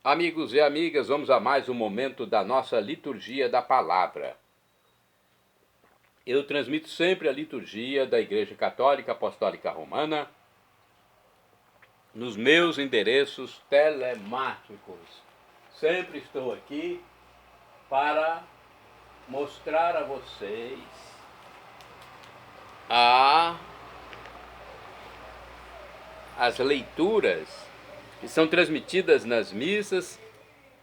Amigos e amigas, vamos a mais um momento da nossa liturgia da palavra. Eu transmito sempre a liturgia da Igreja Católica Apostólica Romana nos meus endereços telemáticos. Sempre estou aqui para mostrar a vocês as leituras que são transmitidas nas missas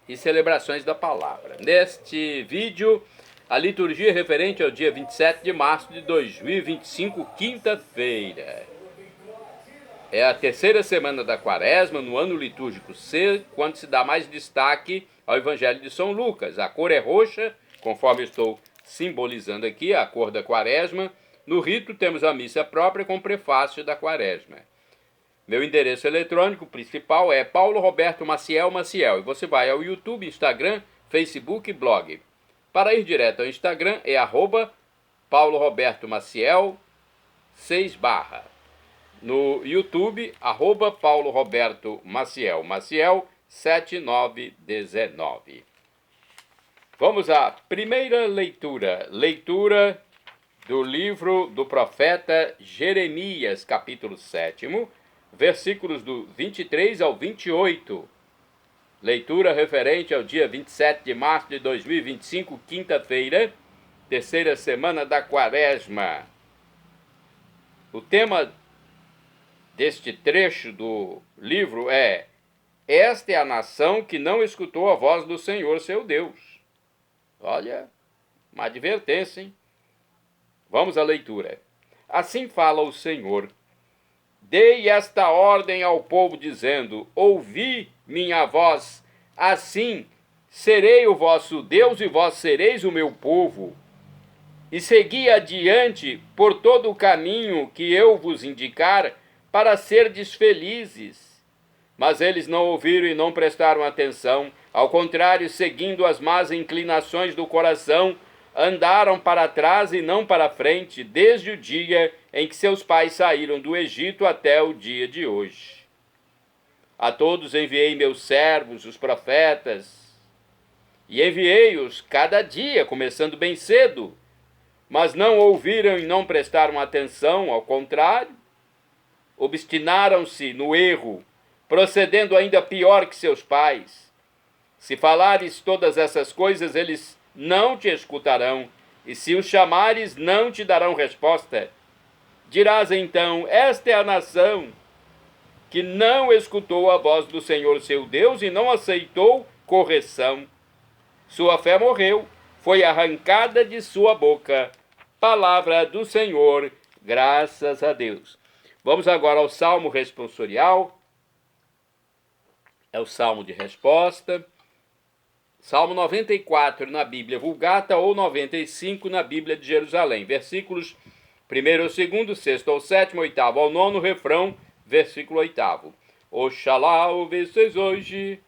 e celebrações da palavra. Neste vídeo, a liturgia referente ao dia 27 de março de 2025, quinta-feira. É a terceira semana da Quaresma, no ano litúrgico C, quando se dá mais destaque ao Evangelho de São Lucas. A cor é roxa, conforme estou simbolizando aqui, a cor da Quaresma. No rito temos a missa própria com prefácio da Quaresma. Meu endereço eletrônico principal é Paulo Roberto Maciel. E você vai ao YouTube, Instagram, Facebook e blog. Para ir direto ao Instagram é @Paulo Roberto Maciel 6 barra. No YouTube, @Paulo Roberto Maciel 7919. Vamos à primeira leitura. Leitura do livro do profeta Jeremias, capítulo 7, versículos do 23 ao 28. Leitura referente ao dia 27 de março de 2025, quinta-feira, terceira semana da Quaresma. O tema deste trecho do livro é: esta é a nação que não escutou a voz do Senhor seu Deus. Olha, uma advertência, hein? Vamos à leitura. Assim fala o Senhor: dei esta ordem ao povo, dizendo: ouvi minha voz, assim serei o vosso Deus e vós sereis o meu povo. E segui adiante por todo o caminho que eu vos indicar, para serdes felizes. Mas eles não ouviram e não prestaram atenção, ao contrário, seguindo as más inclinações do coração, andaram para trás e não para frente, desde o dia em que seus pais saíram do Egito até o dia de hoje. A todos enviei meus servos, os profetas, e enviei-os cada dia, começando bem cedo, mas não ouviram e não prestaram atenção, ao contrário, obstinaram-se no erro, procedendo ainda pior que seus pais. Se falares todas essas coisas, eles não te escutarão, e se os chamares, não te darão resposta. Dirás então: esta é a nação que não escutou a voz do Senhor seu Deus e não aceitou correção. Sua fé morreu, foi arrancada de sua boca. Palavra do Senhor, graças a Deus. Vamos agora ao Salmo responsorial. É o Salmo de resposta. Salmo 94 na Bíblia Vulgata ou 95 na Bíblia de Jerusalém. Versículos 1 ao 2, 6 ao 7, 8 ao 9, refrão, versículo 8. Oxalá ouvesseis hoje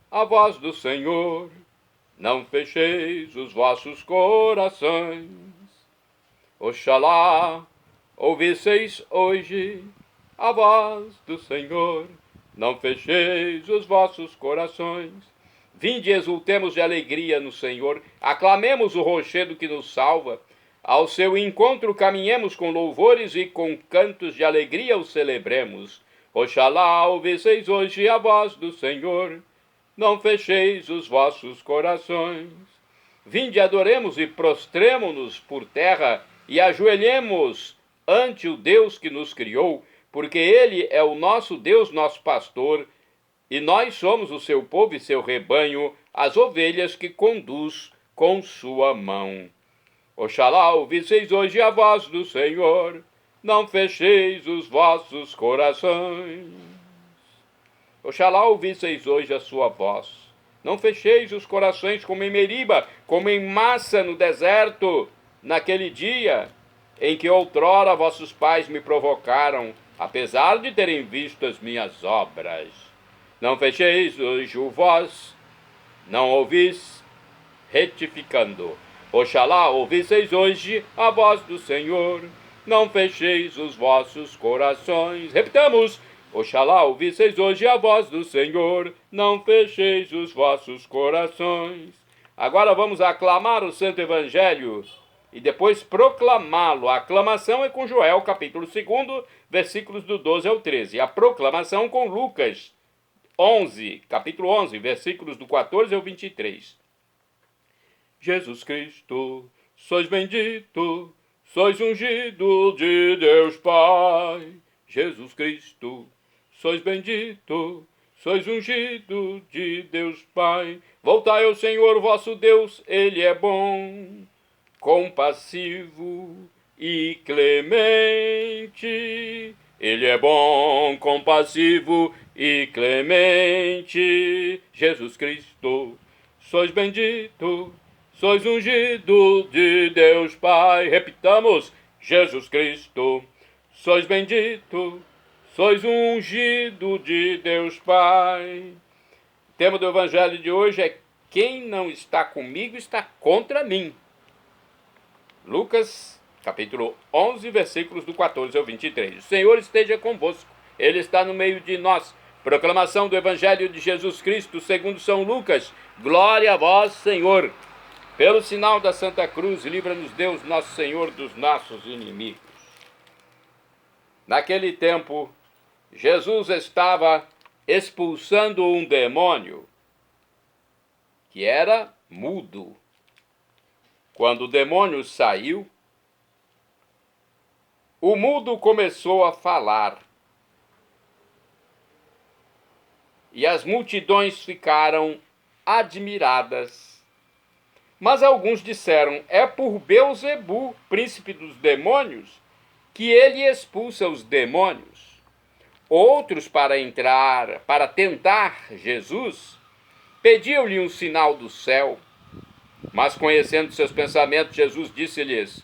a voz do Senhor, não fecheis os vossos corações. Oxalá ouvisseis hoje a voz do Senhor, não fecheis os vossos corações. Vinde e exultemos de alegria no Senhor, aclamemos o rochedo que nos salva. Ao seu encontro caminhemos com louvores e com cantos de alegria o celebremos. Oxalá ouvisseis hoje a voz do Senhor, não fecheis os vossos corações. Vinde, adoremos e prostremo-nos por terra e ajoelhemos ante o Deus que nos criou, porque Ele é o nosso Deus, nosso pastor, e nós somos o seu povo e seu rebanho, as ovelhas que conduz com sua mão. Oxalá ouvisseis hoje a voz do Senhor, não fecheis os vossos corações. Oxalá ouvisseis hoje a sua voz, não fecheis os corações como em Meriba, como em Massa no deserto, naquele dia em que outrora vossos pais me provocaram, apesar de terem visto as minhas obras. Não fecheis hoje o vós, não ouvis, retificando. Oxalá ouvisseis hoje a voz do Senhor, não fecheis os vossos corações. Repitamos: Oxalá ouvisseis hoje a voz do Senhor, não fecheis os vossos corações. Agora vamos aclamar o Santo Evangelho e depois proclamá-lo. A aclamação é com Joel, capítulo 2, versículos do 12 ao 13. A proclamação com Lucas 11, capítulo 11, versículos do 14 ao 23. Jesus Cristo, sois bendito, sois ungido de Deus Pai. Jesus Cristo, sois bendito, sois ungido de Deus Pai. Voltai ao Senhor vosso Deus, Ele é bom, compassivo e clemente. Ele é bom, compassivo e clemente. Jesus Cristo, sois bendito, sois ungido de Deus Pai. Repitamos: Jesus Cristo, sois bendito, sois ungido de Deus Pai. O tema do Evangelho de hoje é: quem não está comigo está contra mim. Lucas, capítulo 11, versículos do 14 ao 23. O Senhor esteja convosco, Ele está no meio de nós. Proclamação do Evangelho de Jesus Cristo, segundo São Lucas. Glória a vós, Senhor. Pelo sinal da Santa Cruz, livra-nos Deus, nosso Senhor, dos nossos inimigos. Naquele tempo, Jesus estava expulsando um demônio que era mudo. Quando o demônio saiu, o mudo começou a falar. E as multidões ficaram admiradas. Mas alguns disseram: é por Beelzebu, príncipe dos demônios, que ele expulsa os demônios. Outros, para tentar Jesus, pediam-lhe um sinal do céu. Mas, conhecendo seus pensamentos, Jesus disse-lhes: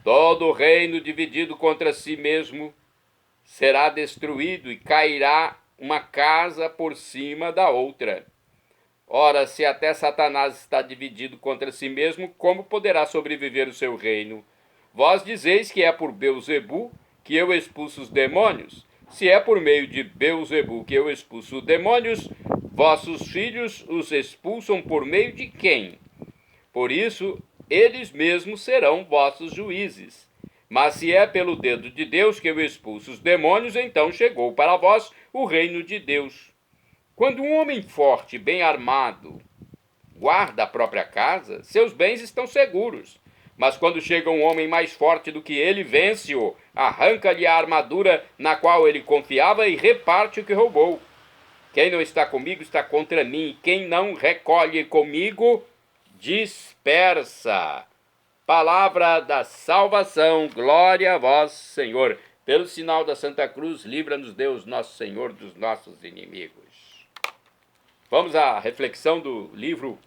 todo reino dividido contra si mesmo será destruído e cairá uma casa por cima da outra. Ora, se até Satanás está dividido contra si mesmo, como poderá sobreviver o seu reino? Vós dizeis que é por Beelzebu que eu expulso os demônios. Se é por meio de Beelzebu que eu expulso os demônios, vossos filhos os expulsam por meio de quem? Por isso, eles mesmos serão vossos juízes. Mas se é pelo dedo de Deus que eu expulso os demônios, então chegou para vós o reino de Deus. Quando um homem forte, bem armado, guarda a própria casa, seus bens estão seguros. Mas quando chega um homem mais forte do que ele, vence-o, arranca-lhe a armadura na qual ele confiava e reparte o que roubou. Quem não está comigo está contra mim, e quem não recolhe comigo, dispersa. Palavra da salvação, glória a vós, Senhor. Pelo sinal da Santa Cruz, livra-nos Deus, nosso Senhor, dos nossos inimigos. Vamos à reflexão do livro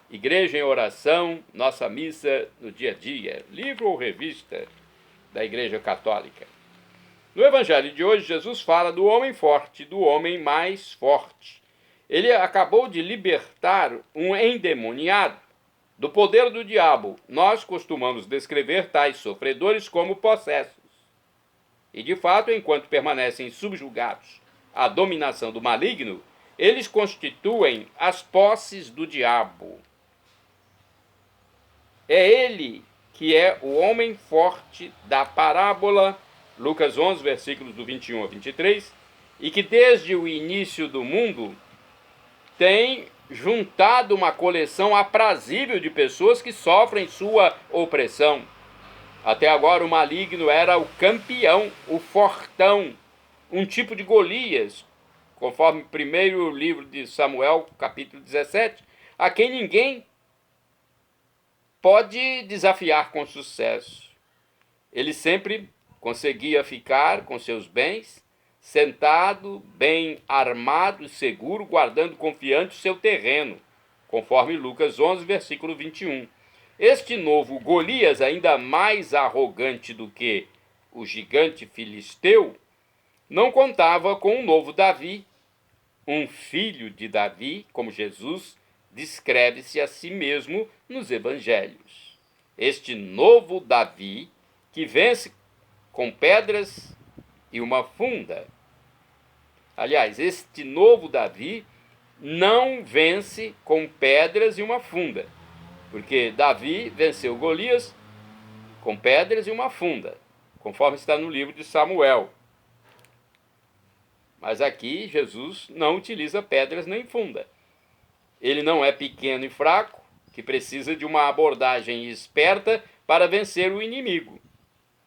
Igreja em Oração, nossa missa no dia a dia, livro ou revista da Igreja Católica. No Evangelho de hoje, Jesus fala do homem forte, do homem mais forte. Ele acabou de libertar um endemoniado do poder do diabo. Nós costumamos descrever tais sofredores como possessos. E, de fato, enquanto permanecem subjugados à dominação do maligno, eles constituem as posses do diabo. É ele que é o homem forte da parábola, Lucas 11, versículos do 21 a 23, e que desde o início do mundo tem juntado uma coleção aprazível de pessoas que sofrem sua opressão. Até agora o maligno era o campeão, o fortão, um tipo de Golias, conforme o primeiro livro de Samuel, capítulo 17, a quem ninguém pode desafiar com sucesso. Ele sempre conseguia ficar com seus bens, sentado, bem armado e seguro, guardando confiante o seu terreno, conforme Lucas 11, versículo 21. Este novo Golias, ainda mais arrogante do que o gigante filisteu, não contava com um novo Davi, um filho de Davi, como Jesus descreve-se a si mesmo nos evangelhos. Este novo Davi, que vence com pedras e uma funda, Aliás, este novo Davi não vence com pedras e uma funda, porque Davi venceu Golias com pedras e uma funda, conforme está no livro de Samuel. Mas aqui Jesus não utiliza pedras nem funda. Ele não é pequeno e fraco, que precisa de uma abordagem esperta para vencer o inimigo.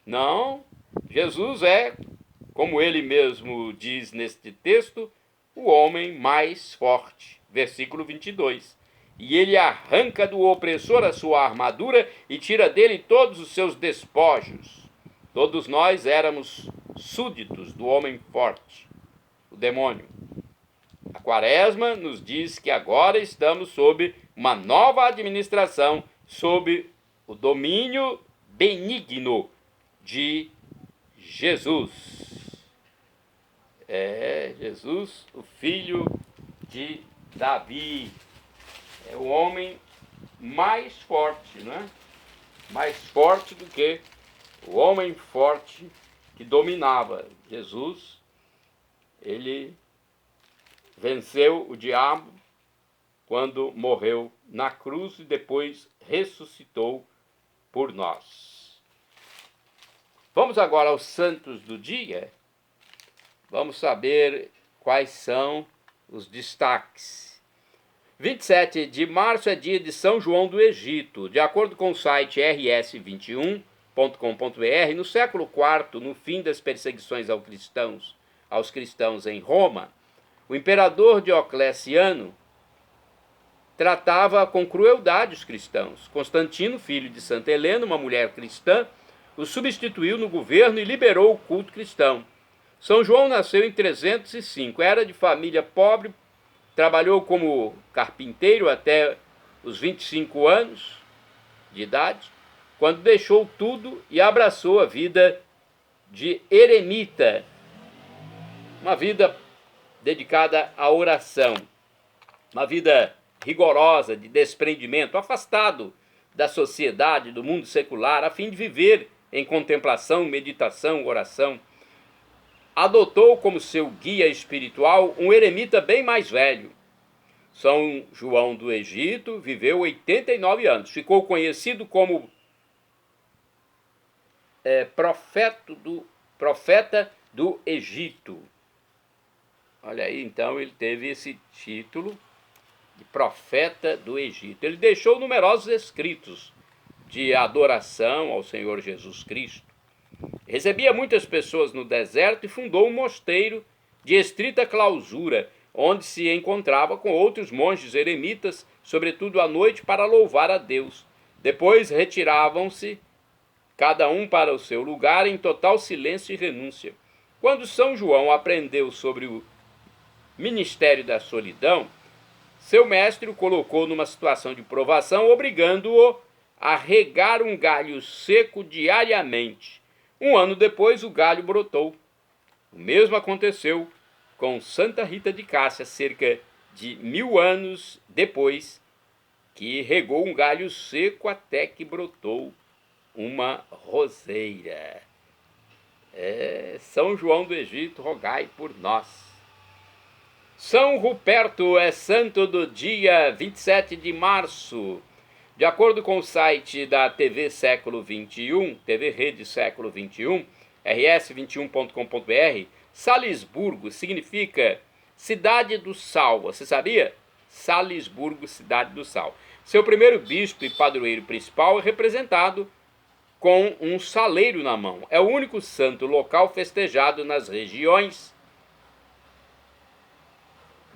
Não, Jesus é, como ele mesmo diz neste texto, o homem mais forte. Versículo 22. E ele arranca do opressor a sua armadura e tira dele todos os seus despojos. Todos nós éramos súditos do homem forte, o demônio. A Quaresma nos diz que agora estamos sob uma nova administração, sob o domínio benigno de Jesus. Jesus, o filho de Davi, é o homem mais forte, não é? Mais forte do que o homem forte que dominava. Jesus, ele venceu o diabo quando morreu na cruz e depois ressuscitou por nós. Vamos agora aos santos do dia. Vamos saber quais são os destaques. 27 de março é dia de São João do Egito. De acordo com o site rs21.com.br, no século IV, no fim das perseguições aos cristãos em Roma, o imperador Diocleciano tratava com crueldade os cristãos. Constantino, filho de Santa Helena, uma mulher cristã, o substituiu no governo e liberou o culto cristão. São João nasceu em 305, era de família pobre, trabalhou como carpinteiro até os 25 anos de idade, quando deixou tudo e abraçou a vida de eremita, uma vida dedicada à oração, uma vida rigorosa de desprendimento, afastado da sociedade, do mundo secular, a fim de viver em contemplação, meditação, oração. Adotou como seu guia espiritual um eremita bem mais velho. São João do Egito viveu 89 anos. Ficou conhecido como profeta do Egito. Olha aí, então ele teve esse título de profeta do Egito. Ele deixou numerosos escritos de adoração ao Senhor Jesus Cristo. Recebia muitas pessoas no deserto e fundou um mosteiro de estrita clausura, onde se encontrava com outros monges eremitas, sobretudo à noite, para louvar a Deus. Depois retiravam-se, cada um para o seu lugar, em total silêncio e renúncia. Quando São João aprendeu sobre o ministério da solidão, seu mestre o colocou numa situação de provação, obrigando-o a regar um galho seco diariamente. Um ano depois, o galho brotou. O mesmo aconteceu com Santa Rita de Cássia, cerca de 1000 anos depois, que regou um galho seco até que brotou uma roseira. São João do Egito, rogai por nós. São Ruperto é santo do dia 27 de março. De acordo com o site da TV Século XXI, TV Rede Século XXI, rs21.com.br, Salisburgo significa cidade do sal. Você sabia? Salisburgo, cidade do sal. Seu primeiro bispo e padroeiro principal é representado com um saleiro na mão. É o único santo local festejado nas regiões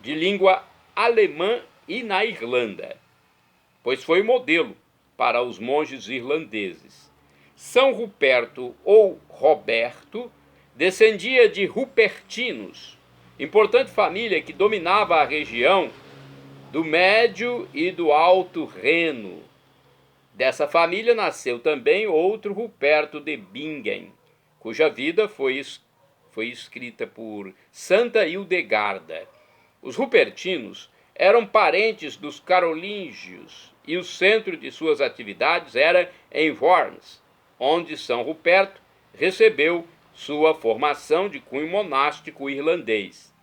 de língua alemã e na Irlanda, pois foi modelo para os monges irlandeses. São Ruperto ou Roberto descendia de rupertinos, importante família que dominava a região do Médio e do Alto Reno. Dessa família nasceu também outro Ruperto de Bingen, cuja vida foi escrita por Santa Hildegarda. Os rupertinos eram parentes dos carolíngios e o centro de suas atividades era em Worms, onde São Ruperto recebeu sua formação de cunho monástico irlandês.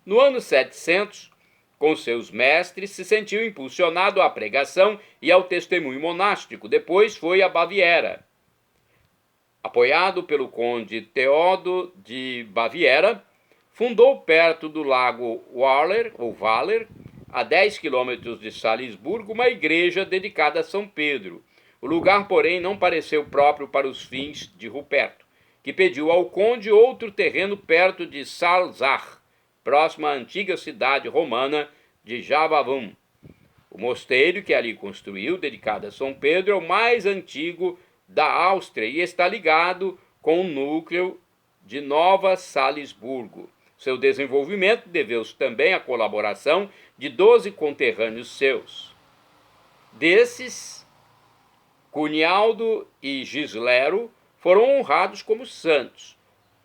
No ano 700, com seus mestres, se sentiu impulsionado à pregação e ao testemunho monástico. Depois foi a Baviera. Apoiado pelo conde Teodo de Baviera, fundou perto do lago Waller, a 10 quilômetros de Salisburgo, uma igreja dedicada a São Pedro. O lugar, porém, não pareceu próprio para os fins de Ruperto, que pediu ao conde outro terreno perto de Salzach, próximo à antiga cidade romana de Javavum. O mosteiro que ali construiu, dedicado a São Pedro, é o mais antigo da Áustria e está ligado com o núcleo de Nova Salisburgo. Seu desenvolvimento deveu-se também à colaboração de 12 conterrâneos seus. Desses, Cunialdo e Gislero foram honrados como santos.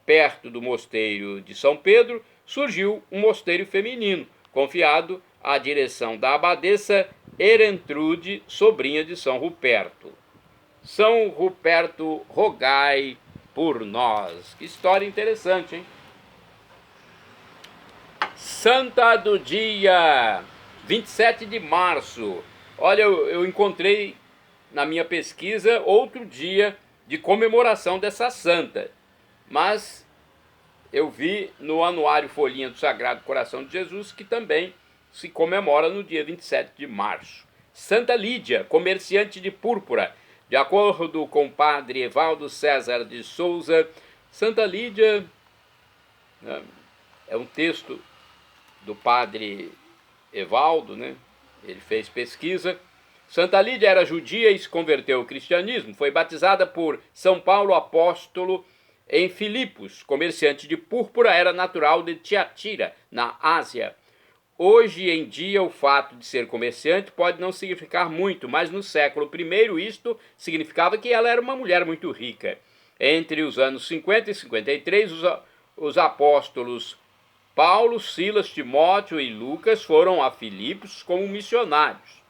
Perto do mosteiro de São Pedro surgiu um mosteiro feminino, confiado à direção da abadesa Erentrude, sobrinha de São Ruperto. São Ruperto, rogai por nós. Que história interessante, hein? Santa do dia 27 de março. Olha, eu encontrei na minha pesquisa outro dia de comemoração dessa santa, mas eu vi no Anuário Folhinha do Sagrado Coração de Jesus que também se comemora no dia 27 de março. Santa Lídia, comerciante de púrpura. De acordo com o padre Evaldo César de Souza, Santa Lídia é um texto do padre Evaldo, né? Ele fez pesquisa. Santa Lídia era judia e se converteu ao cristianismo. Foi batizada por São Paulo apóstolo em Filipos. Comerciante de púrpura, era natural de Tiatira, na Ásia. Hoje em dia, o fato de ser comerciante pode não significar muito, mas no século I isto significava que ela era uma mulher muito rica. Entre os anos 50 e 53, os apóstolos Paulo, Silas, Timóteo e Lucas foram a Filipos como missionários.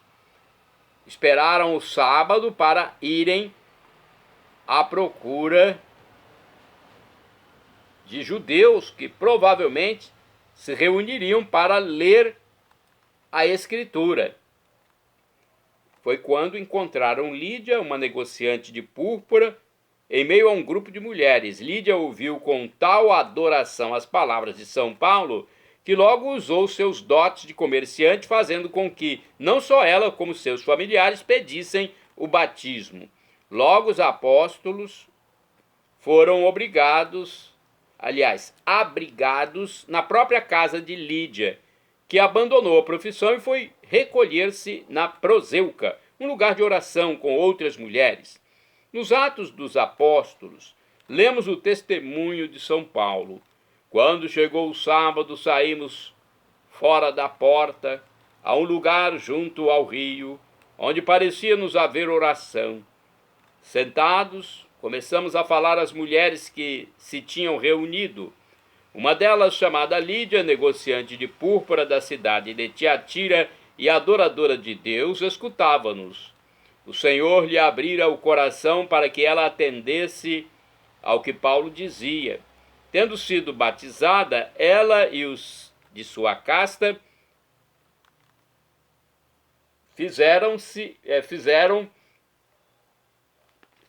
Esperaram o sábado para irem à procura de judeus que provavelmente se reuniriam para ler a Escritura. Foi quando encontraram Lídia, uma negociante de púrpura, em meio a um grupo de mulheres. Lídia ouviu com tal adoração as palavras de São Paulo que logo usou seus dotes de comerciante, fazendo com que não só ela, como seus familiares pedissem o batismo. Logo os apóstolos foram abrigados na própria casa de Lídia, que abandonou a profissão e foi recolher-se na Proseuca, um lugar de oração com outras mulheres. Nos Atos dos Apóstolos, lemos o testemunho de São Paulo. Quando chegou o sábado, saímos fora da porta, a um lugar junto ao rio, onde parecia-nos haver oração. Sentados, começamos a falar às mulheres que se tinham reunido. Uma delas, chamada Lídia, negociante de púrpura da cidade de Tiatira e adoradora de Deus, escutava-nos. O Senhor lhe abrira o coração para que ela atendesse ao que Paulo dizia. Tendo sido batizada, ela e os de sua casta fizeram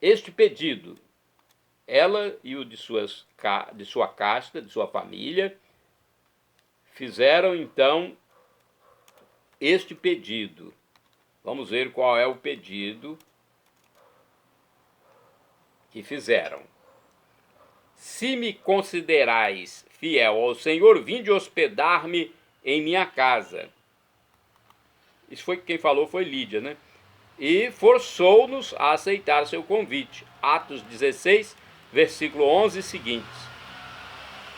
este pedido. Ela e o de sua casta, de sua família, fizeram então este pedido. Vamos ver qual é o pedido que fizeram. Se me considerais fiel ao Senhor, vinde hospedar-me em minha casa. Isso foi quem falou, foi Lídia, né? E forçou-nos a aceitar seu convite. Atos 16, versículo 11 e seguintes.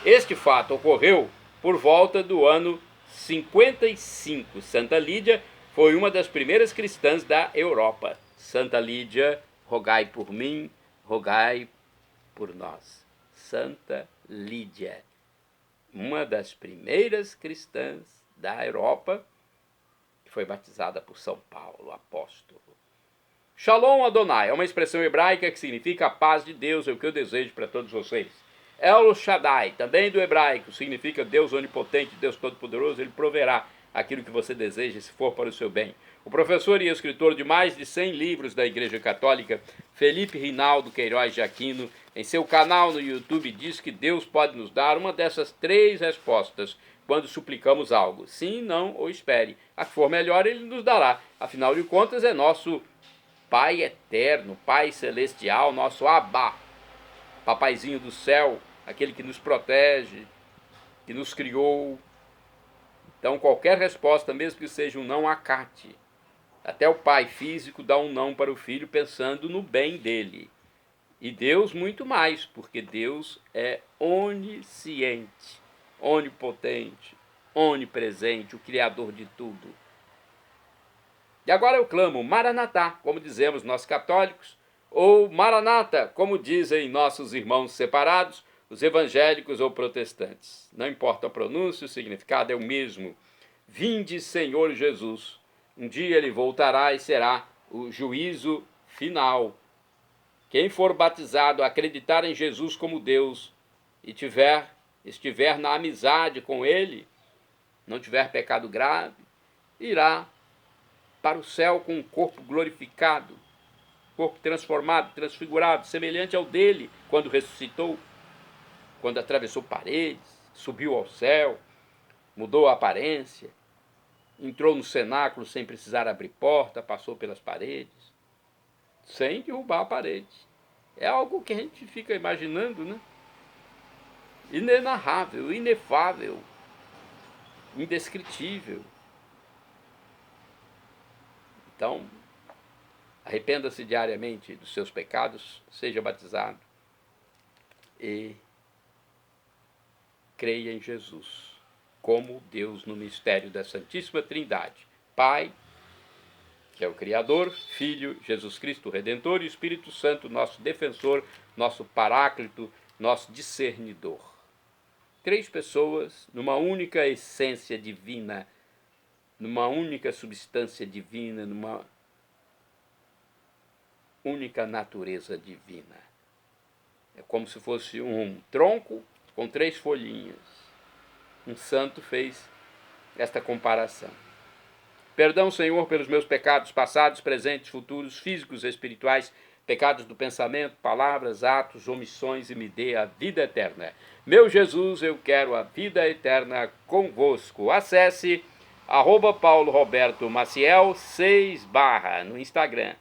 Este fato ocorreu por volta do ano 55. Santa Lídia foi uma das primeiras cristãs da Europa. Santa Lídia, rogai por mim, rogai por nós. Santa Lídia, uma das primeiras cristãs da Europa, que foi batizada por São Paulo, apóstolo. Shalom Adonai é uma expressão hebraica que significa a paz de Deus, é o que eu desejo para todos vocês. El Shaddai, também do hebraico, significa Deus onipotente, Deus todo-poderoso, ele proverá aquilo que você deseja, se for para o seu bem. O professor e escritor de mais de 100 livros da Igreja Católica, Felipe Rinaldo Queiroz de Aquino, em seu canal no YouTube, diz que Deus pode nos dar uma dessas 3 respostas quando suplicamos algo. Sim, não ou espere. A que for melhor, ele nos dará. Afinal de contas, é nosso Pai eterno, Pai celestial, nosso Abba, Papaizinho do céu, aquele que nos protege, que nos criou. Então, qualquer resposta, mesmo que seja um não, acate. Até o pai físico dá um não para o filho pensando no bem dele. E Deus muito mais, porque Deus é onisciente, onipotente, onipresente, o Criador de tudo. E agora eu clamo Maranatá, como dizemos nós católicos, ou Maranata, como dizem nossos irmãos separados, os evangélicos ou protestantes. Não importa a pronúncia, o significado é o mesmo. Vinde, Senhor Jesus. Um dia ele voltará e será o juízo final. Quem for batizado, acreditar em Jesus como Deus e estiver na amizade com ele, não tiver pecado grave, irá para o céu com um corpo glorificado, corpo transformado, transfigurado, semelhante ao dele quando ressuscitou, quando atravessou paredes, subiu ao céu, mudou a aparência, entrou no cenáculo sem precisar abrir porta, passou pelas paredes, sem derrubar a parede. É algo que a gente fica imaginando, né? Inenarrável, inefável, indescritível. Então, arrependa-se diariamente dos seus pecados, seja batizado e creia em Jesus como Deus no mistério da Santíssima Trindade. Pai, que é o Criador, Filho, Jesus Cristo, o Redentor, e Espírito Santo, nosso defensor, nosso paráclito, nosso discernidor. 3 pessoas numa única essência divina, numa única substância divina, numa única natureza divina. É como se fosse um tronco com 3 folhinhas. Um santo fez esta comparação. Perdão, Senhor, pelos meus pecados passados, presentes, futuros, físicos e espirituais, pecados do pensamento, palavras, atos, omissões, e me dê a vida eterna. Meu Jesus, eu quero a vida eterna convosco. Acesse @PauloRobertoMaciel 6 no Instagram.